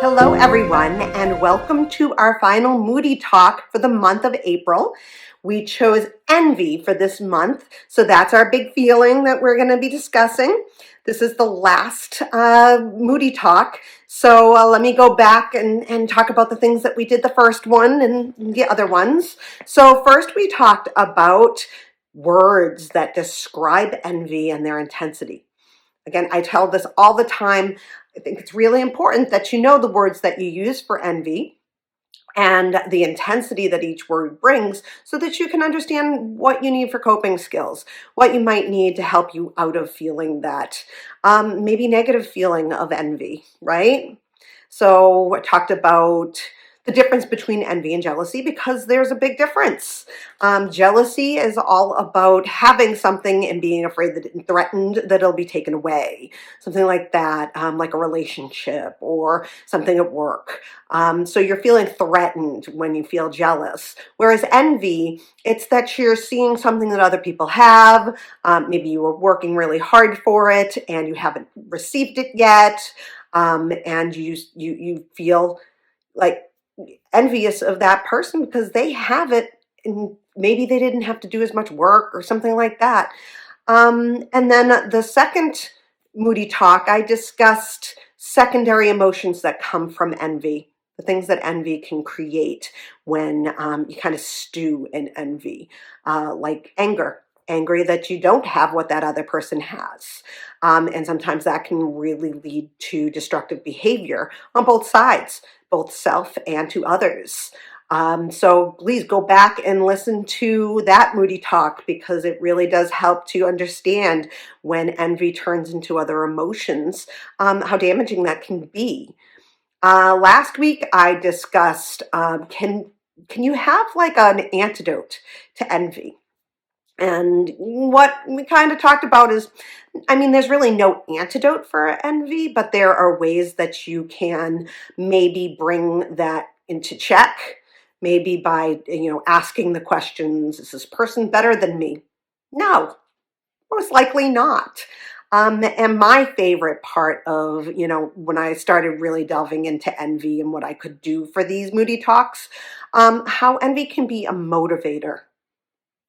Hello, everyone, and welcome to our final Moody talk for the month of April. We chose envy for this month, so that's our big feeling that we're going to be discussing. This is the last Moody talk, so let me go back and talk about the things that we did the first one and the other ones. So first we talked about words that describe envy and their intensity. Again, I tell this all the time. I think it's really important that you know the words that you use for envy and the intensity that each word brings so that you can understand what you need for coping skills, what you might need to help you out of feeling that maybe negative feeling of envy, right? So I talked about the difference between envy and jealousy because there's a big difference. Jealousy is all about having something and being afraid that it's threatened, that it'll be taken away. Something like that, like a relationship or something at work. So you're feeling threatened when you feel jealous. Whereas envy, it's that you're seeing something that other people have. Maybe you were working really hard for it and you haven't received it yet. And you feel like envious of that person because they have it and maybe they didn't have to do as much work or something like that. And then the second Moody talk, I discussed secondary emotions that come from envy, the things that envy can create when you kind of stew in envy, like anger. Angry that you don't have what that other person has. And sometimes that can really lead to destructive behavior on both sides, both self and to others. So please go back and listen to that Moody talk because it really does help to understand when envy turns into other emotions, how damaging that can be. Last week I discussed can you have like an antidote to envy? And what we kind of talked about is, I mean, there's really no antidote for envy, but there are ways that you can maybe bring that into check, maybe by, asking the questions, is this person better than me? No, most likely not. And my favorite part of, when I started really delving into envy and what I could do for these Moody talks, how envy can be a motivator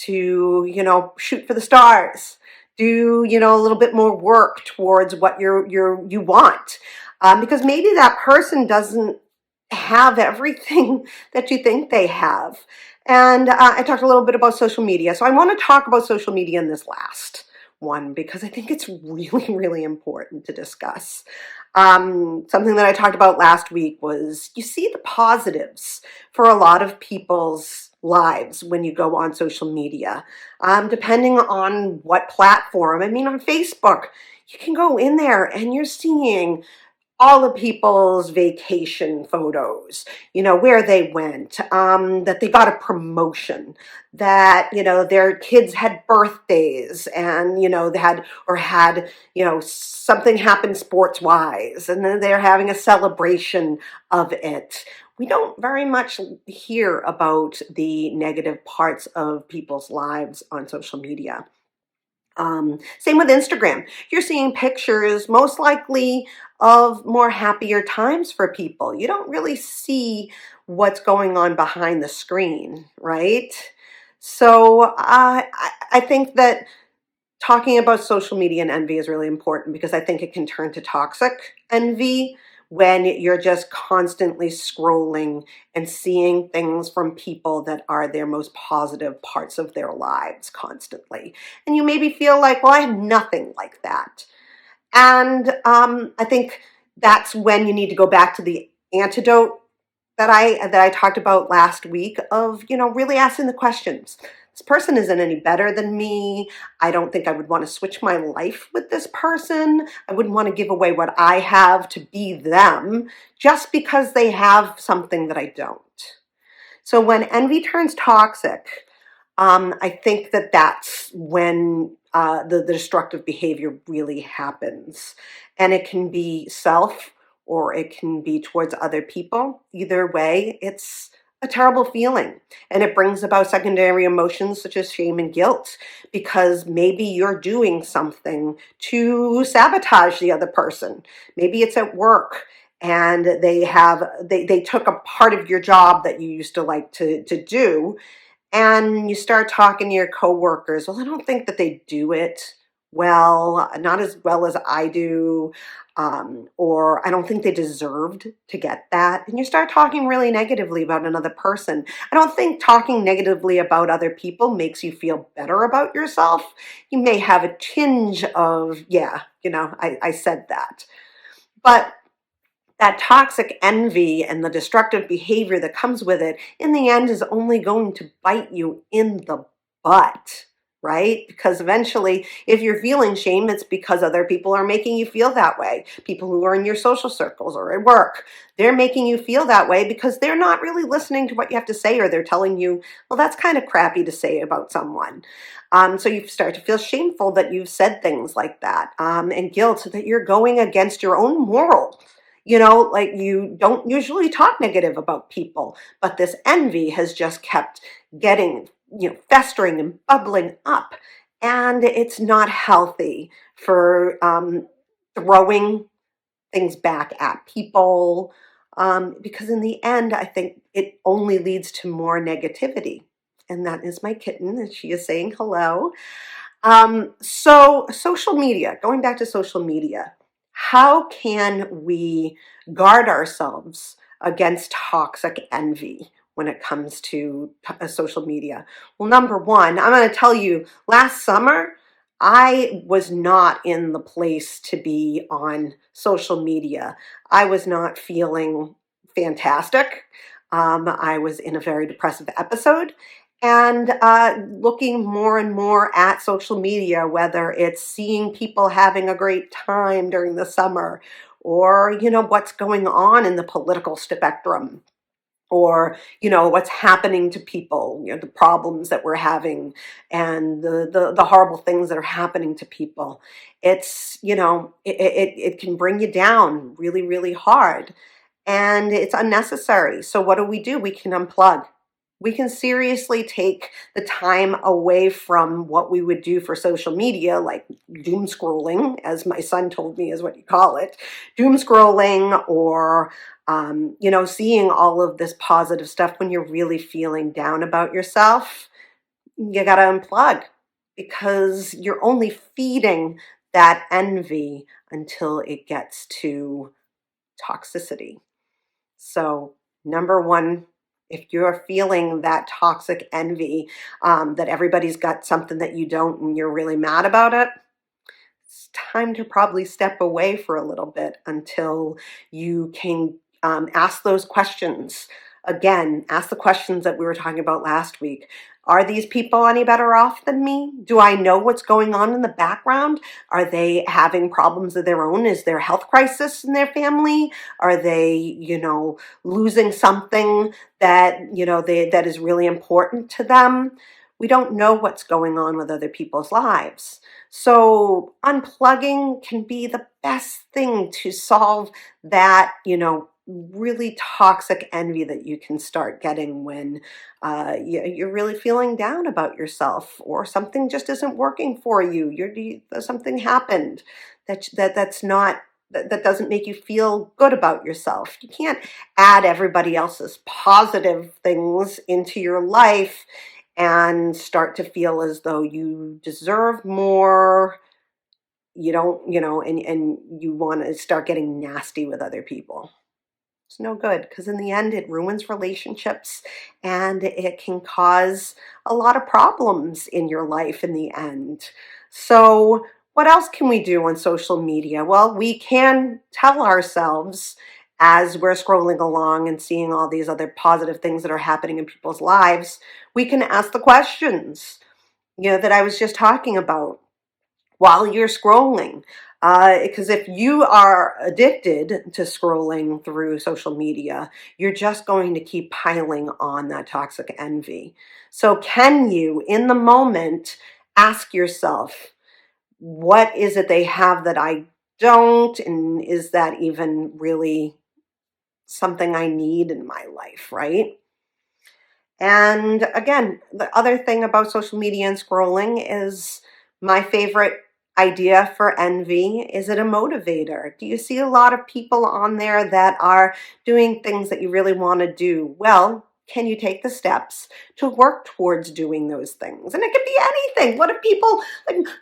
to, shoot for the stars, do, a little bit more work towards what you want. Because maybe that person doesn't have everything that you think they have. And I talked a little bit about social media. So I want to talk about social media in this last one because I think it's really, really important to discuss. Something that I talked about last week was you see the positives for a lot of people's lives when you go on social media, depending on what platform. I mean, on Facebook, you can go in there and you're seeing all of people's vacation photos, where they went, that they got a promotion, that, their kids had birthdays and, they had, something happened sports wise and then they're having a celebration of it. We don't very much hear about the negative parts of people's lives on social media. Same with Instagram. You're seeing pictures, most likely, of more happier times for people. You don't really see what's going on behind the screen, right? So I think that talking about social media and envy is really important because I think it can turn to toxic envy when you're just constantly scrolling and seeing things from people that are their most positive parts of their lives constantly. And you maybe feel like, well, I have nothing like that. And I think that's when you need to go back to the antidote that I talked about last week of, really asking the questions. This person isn't any better than me. I don't think I would want to switch my life with this person. I wouldn't want to give away what I have to be them just because they have something that I don't. So when envy turns toxic, I think that that's when the destructive behavior really happens. And it can be self or it can be towards other people. Either way, it's a terrible feeling. And it brings about secondary emotions such as shame and guilt because maybe you're doing something to sabotage the other person. Maybe it's at work and they took a part of your job that you used to like to do, and you start talking to your coworkers. Well, I don't think that they do it well, not as well as I do, or I don't think they deserved to get that. And you start talking really negatively about another person. I don't think talking negatively about other people makes you feel better about yourself. You may have a tinge of, yeah, I said that. But that toxic envy and the destructive behavior that comes with it, in the end, is only going to bite you in the butt, right? Because eventually, if you're feeling shame, it's because other people are making you feel that way. People who are in your social circles or at work, they're making you feel that way because they're not really listening to what you have to say, or they're telling you, well, that's kind of crappy to say about someone. So you start to feel shameful that you've said things like that, and guilt that you're going against your own moral. Like, you don't usually talk negative about people, but this envy has just kept getting, festering and bubbling up. And it's not healthy for throwing things back at people, because in the end, I think it only leads to more negativity. And that is my kitten, and she is saying hello. So social media, going back to social media, how can we guard ourselves against toxic envy when it comes to social media? Well, number one, I'm going to tell you, last summer, I was not in the place to be on social media. I was not feeling fantastic. I was in a very depressive episode, and looking more and more at social media, whether it's seeing people having a great time during the summer, or what's going on in the political spectrum, or what's happening to people, the problems that we're having, and the horrible things that are happening to people. It's it can bring you down really, really hard, and it's unnecessary. So what do? We can unplug. We can seriously take the time away from what we would do for social media, like doom scrolling, as my son told me is what you call it, doom scrolling, or seeing all of this positive stuff when you're really feeling down about yourself. You got to unplug, because you're only feeding that envy until it gets to toxicity. So, number one, if you're feeling that toxic envy, that everybody's got something that you don't and you're really mad about it, it's time to probably step away for a little bit until you can ask those questions. Again, ask the questions that we were talking about last week. Are these people any better off than me? Do I know what's going on in the background? Are they having problems of their own? Is there a health crisis in their family? Are they, losing something that, that is really important to them? We don't know what's going on with other people's lives. So unplugging can be the best thing to solve that, really toxic envy that you can start getting when you're really feeling down about yourself, or something just isn't working for you. Something happened that's not that doesn't make you feel good about yourself. You can't add everybody else's positive things into your life and start to feel as though you deserve more. You don't, and you want to start getting nasty with other people. It's no good, because in the end, it ruins relationships, and it can cause a lot of problems in your life in the end. So, what else can we do on social media? Well, we can tell ourselves, as we're scrolling along and seeing all these other positive things that are happening in people's lives, we can ask the questions, that I was just talking about while you're scrolling. Because if you are addicted to scrolling through social media, you're just going to keep piling on that toxic envy. So, can you, in the moment, ask yourself, what is it they have that I don't? And is that even really something I need in my life, right? And again, the other thing about social media and scrolling is, my favorite idea for envy? Is it a motivator? Do you see a lot of people on there that are doing things that you really want to do? Well, can you take the steps to work towards doing those things? And it could be anything. What if people,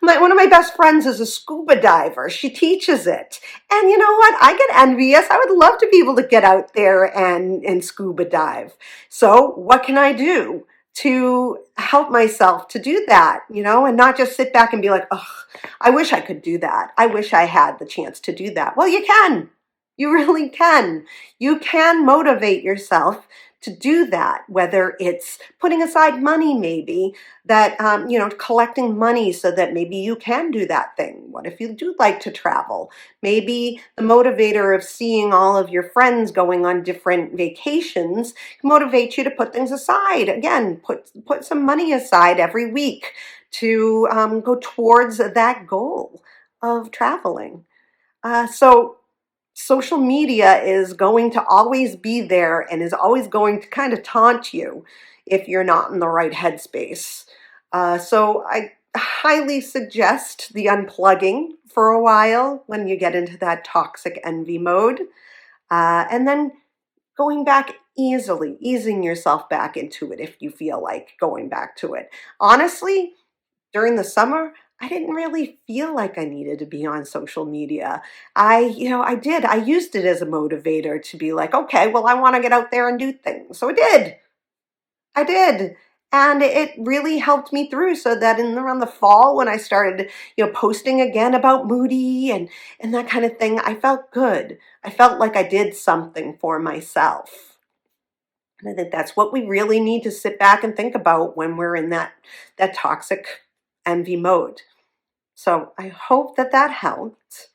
like one of my best friends is a scuba diver. She teaches it. And you know what? I get envious. I would love to be able to get out there and scuba dive. So what can I do to help myself to do that, and not just sit back and be like, oh, I wish I could do that. I wish I had the chance to do that. Well, you can. You really can. You can motivate yourself to do that, whether it's putting aside money, maybe that, collecting money so that maybe you can do that thing. What if you do like to travel? Maybe the motivator of seeing all of your friends going on different vacations motivate you to put things aside. Again, put some money aside every week to go towards that goal of traveling. So social media is going to always be there and is always going to kind of taunt you if you're not in the right headspace. So I highly suggest the unplugging for a while when you get into that toxic envy mode. And then going back easing yourself back into it if you feel like going back to it. Honestly, during the summer, I didn't really feel like I needed to be on social media. I used it as a motivator to be like, okay, well, I want to get out there and do things. So I did. I did. And it really helped me through so that around the fall when I started, posting again about Moody and that kind of thing, I felt good. I felt like I did something for myself. And I think that's what we really need to sit back and think about when we're in that toxic envy mode. So I hope that helped.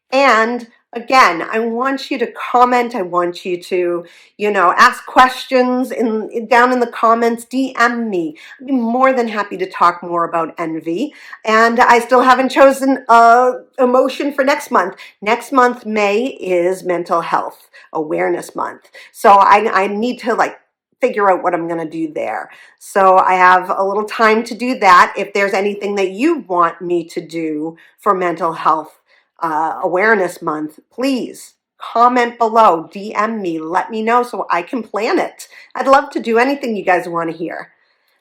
And again, I want you to comment. I want you to, ask questions down in the comments, DM me. I'd be more than happy to talk more about envy. And I still haven't chosen a emotion for next month. Next month, May, is Mental Health Awareness Month. So I need to figure out what I'm going to do there. So I have a little time to do that. If there's anything that you want me to do for Mental Health Awareness Month, please comment below, DM me, let me know so I can plan it. I'd love to do anything you guys want to hear.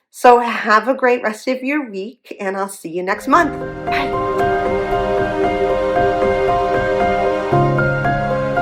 So have a great rest of your week, and I'll see you next month. Bye.